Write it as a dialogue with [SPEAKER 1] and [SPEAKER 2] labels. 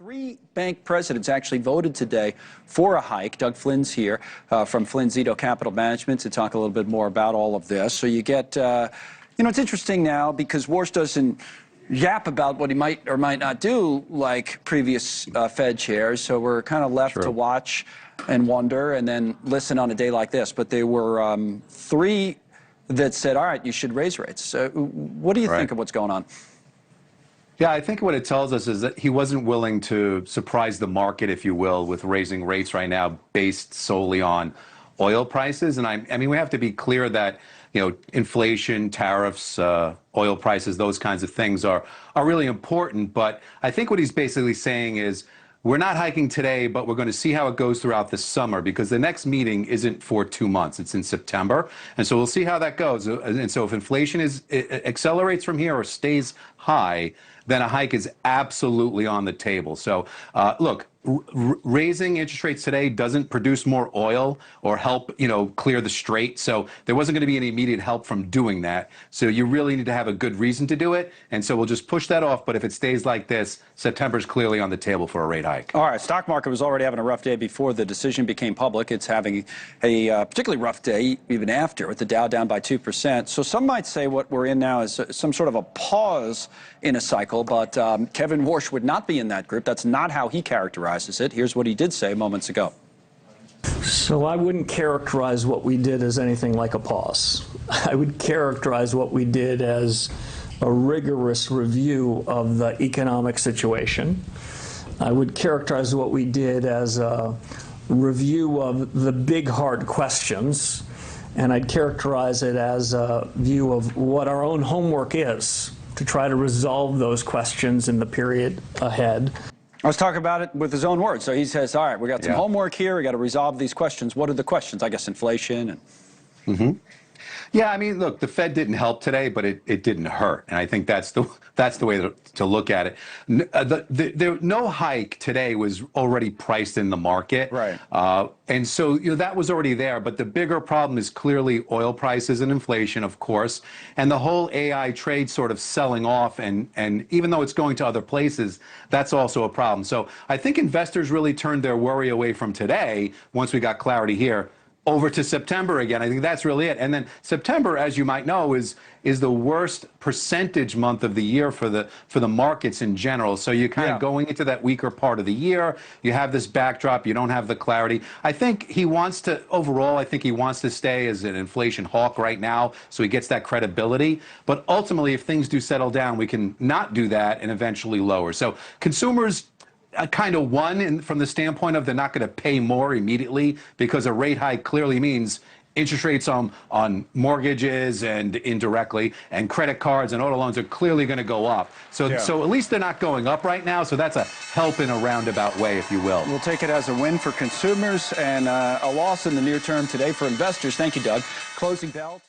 [SPEAKER 1] Three bank presidents actually voted today for a hike. Doug Flynn's here from Flynn Zito Capital Management to talk a little bit more about all of this. So you get, it's interesting now because Warsh doesn't yap about what he might or might not do like previous Fed chairs. So we're kind of left to watch and wonder and then listen on a day like this. But there were three that said, all right, you should raise rates. So what do you think of what's going on?
[SPEAKER 2] Yeah, I think what it tells us is that he wasn't willing to surprise the market, if you will, with raising rates right now based solely on oil prices. And I mean, we have to be clear that, inflation, tariffs, oil prices, those kinds of things are really important. But I think what he's basically saying is, we're not hiking today, but we're going to see how it goes throughout the summer because the next meeting isn't for 2 months. It's in September. And so we'll see how that goes. And so if inflation accelerates from here or stays high, then a hike is absolutely on the table. So look, raising interest rates today doesn't produce more oil or help, clear the strait. So there wasn't going to be any immediate help from doing that. So you really need to have a good reason to do it. And so we'll just push that off. But if it stays like this, September's clearly on the table for a rate hike.
[SPEAKER 1] All right. Stock market was already having a rough day before the decision became public. It's having a particularly rough day even after, with the Dow down by 2%. So some might say what we're in now is some sort of a pause in a cycle. But Kevin Warsh would not be in that group. That's not how he characterizes it. Here's what he did say moments ago.
[SPEAKER 3] So I wouldn't characterize what we did as anything like a pause. I would characterize what we did as a rigorous review of the economic situation. I would characterize what we did as a review of the big hard questions, and I'd characterize it as a view of what our own homework is to try to resolve those questions in the period ahead.
[SPEAKER 1] Let's talk about it with his own words. So he says, all right, we got some homework here. We got to resolve these questions. What are the questions? I guess inflation and...
[SPEAKER 2] Yeah, I mean, look, the Fed didn't help today, but it didn't hurt. And I think that's the way to look at it. No hike today was already priced in the market.
[SPEAKER 1] Right.
[SPEAKER 2] And so, that was already there. But the bigger problem is clearly oil prices and inflation, of course, and the whole AI trade sort of selling off. And even though it's going to other places, that's also a problem. So I think investors really turned their worry away from today, once we got clarity here, over to September again. I think that's really it. And then September, as you might know, is the worst percentage month of the year for the markets in general. So you're kind of going into that weaker part of the year. You have this backdrop. You don't have the clarity. I think he wants to, overall, I think he wants to stay as an inflation hawk right now, so he gets that credibility. But ultimately, if things do settle down, we can not do that and eventually lower. So consumers kind of won from the standpoint of they're not going to pay more immediately, because a rate hike clearly means interest rates on mortgages and indirectly, and credit cards and auto loans are clearly going to go up. So at least they're not going up right now. So that's a help in a roundabout way, if you will.
[SPEAKER 1] We'll take it as a win for consumers and a loss in the near term today for investors. Thank you, Doug. Closing bell.